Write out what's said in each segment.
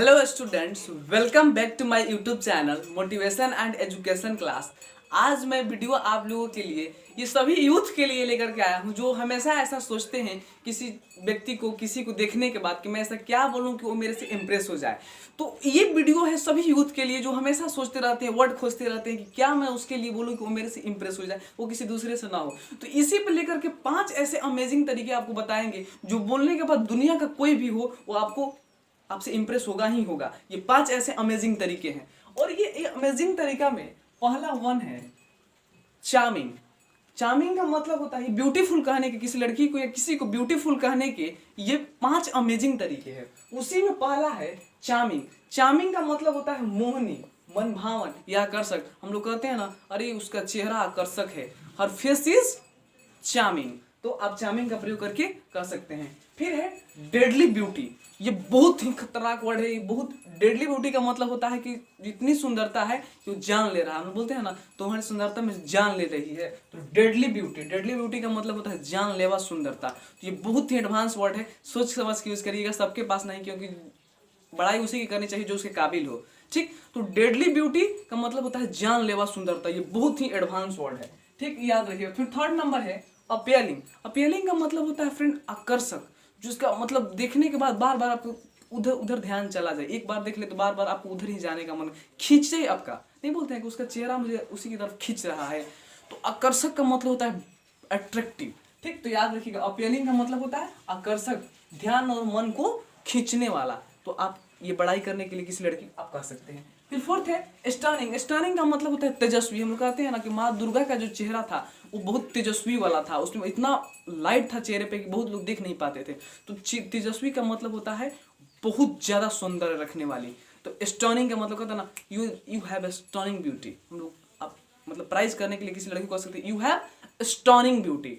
Hello students, welcome back to my YouTube channel motivation and education class. आज मैं video आप लोगों के लिए ये सभी यूथ के लिए लेकर के आया हूँ जो हमेशा ऐसा सोचते हैं किसी व्यक्ति को किसी को देखने के बाद कि मैं ऐसा क्या बोलूँ कि वो मेरे से इम्प्रेस हो जाए। तो ये वीडियो है सभी यूथ के लिए जो हमेशा सोचते रहते हैं, वर्ड खोजते रहते हैं कि क्या मैं उसके लिए बोलूँ कि वो मेरे से इम्प्रेस हो जाए, वो किसी दूसरे से ना हो। तो इसी पर लेकर के 5 ऐसे अमेजिंग तरीके आपको बताएंगे जो बोलने के बाद दुनिया का कोई भी हो वो आपसे इंप्रेस होगा ही होगा। ये 5 ऐसे अमेजिंग तरीके हैं और ये अमेजिंग तरीका में पहला वन है चार्मिंग। चार्मिंग का मतलब होता है ब्यूटीफुल कहने के, किसी लड़की को या किसी को ब्यूटीफुल कहने के ये 5 अमेजिंग तरीके हैं। उसी में पहला है चार्मिंग। चार्मिंग का मतलब होता है मोहनी, मन भावन या आकर्षक। हम लोग कहते हैं ना, अरे उसका चेहरा आकर्षक है, हर फेस इज चार्मिंग। तो आप चार्मिंग का प्रयोग करके कर सकते हैं। फिर है डेडली ब्यूटी। ये बहुत ही खतरनाक वर्ड है। बहुत डेडली ब्यूटी का मतलब होता है कि जितनी सुंदरता है कि वो जान ले रहा है। हम बोलते हैं ना, तुम्हारी सुंदरता में जान ले रही है, तो डेडली ब्यूटी का मतलब होता है जानलेवा सुंदरता। तो ये बहुत ही एडवांस वर्ड है, सोच समझ के यूज करिएगा। सबके पास नहीं, क्योंकि बड़ाई उसी की करनी चाहिए जो उसके काबिल हो। ठीक, तो डेडली ब्यूटी का मतलब होता है जानलेवा सुंदरता। ये बहुत ही एडवांस वर्ड है, ठीक, याद रखिए। फिर थर्ड नंबर है अपीयरिंग। अपीयरिंग का मतलब होता है फ्रेंड आकर्षक, जिसका मतलब देखने के बाद बार बार आपको उधर उधर ध्यान चला जाए। एक बार देख ले तो बार बार आपको उधर ही जाने का मन खींच जाए। आपका नहीं बोलते हैं कि उसका चेहरा मुझे उसी की तरफ खींच रहा है। तो आकर्षक का मतलब होता है अट्रैक्टिव। ठीक, तो याद रखिएगा अपीयरिंग का मतलब होता है आकर्षक, ध्यान और मन को खींचने वाला। तो आप ये बड़ाई करने के लिए किसी लड़की आप कह सकते हैं। फिर फोर्थ है स्टनिंग। स्टनिंग का मतलब होता है तेजस्वी। हम लोग कहते हैं ना कि माँ दुर्गा का जो चेहरा था वो बहुत तेजस्वी वाला था, उसमें इतना लाइट था चेहरे पे कि बहुत लोग देख नहीं पाते थे। तो तेजस्वी का मतलब होता है बहुत ज्यादा सौंदर्य रखने वाली। तो स्टनिंग का मतलब होता है ना, you have a stunning beauty. हम लोग आप मतलब प्राइज करने के लिए किसी लड़की को कह सकते हैं यू हैव स्टनिंग ब्यूटी।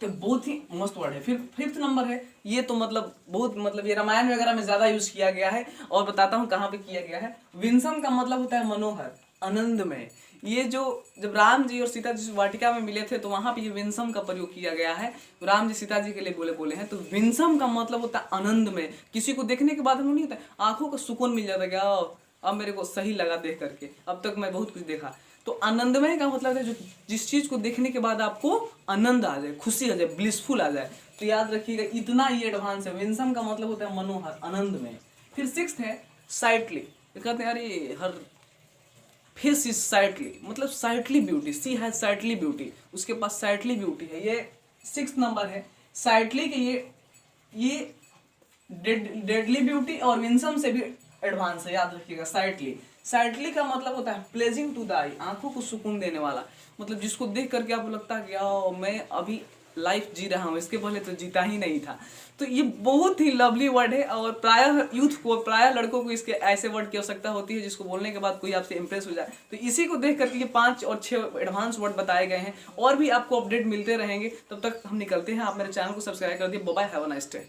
तो बहुत ही मस्त वर्ड है। फिर फिफ्थ नंबर है, ये तो मतलब बहुत मतलब ये रामायण वगैरह में ज्यादा यूज किया गया है और बताता हूँ कहाँ पे किया गया है। विंसम का मतलब होता है मनोहर, आनंदमय। ये जो जब राम जी और सीता जी वाटिका में मिले थे तो वहां पे ये विंसम का प्रयोग किया गया है। राम जी सीता जी के लिए बोले हैं। तो विंसम का मतलब होता है आनंदमय। किसी को देखने के बाद हम नहीं होता आंखों का सुकून मिल जाता है, अब मेरे को सही लगा देख करके, अब तक मैं बहुत कुछ देखा। तो आनंदमय का मतलब है जो जिस चीज को देखने के बाद आपको आनंद आ जाए, खुशी आ जाए, ब्लिसफुल आ जाए। तो याद रखिएगा इतना ये एडवांस है। विंसम का मतलब होता है मनोहर, आनंदमय। फिर सिक्स्थ है साइटली। कहते हैं अरे हर फेस इज साइटली, मतलब साइटली ब्यूटी, सी हैज साइटली ब्यूटी, उसके पास साइटली ब्यूटी है। ये 6 नंबर है साइटली के। ये डेडली ब्यूटी और विंसम से भी एडवांस है, याद रखिएगा। साइटली का मतलब होता है प्लेजिंग टू द आई, आंखों को सुकून देने वाला। मतलब जिसको देख करके आपको लगता है कि मैं अभी लाइफ जी रहा हूँ, इसके पहले तो जीता ही नहीं था। तो ये बहुत ही लवली वर्ड है और प्रायः यूथ को, प्रायः लड़कों को इसके ऐसे वर्ड की आवश्यकता होती है जिसको बोलने के बाद कोई आपसे इंप्रेस हो जाए। तो इसी को देख करके ये 5 और 6 एडवांस वर्ड बताए गए हैं। और भी आपको अपडेट मिलते रहेंगे। तब तक हम निकलते हैं। आप मेरे चैनल को सब्सक्राइब कर दिए। Bye bye, have a nice day.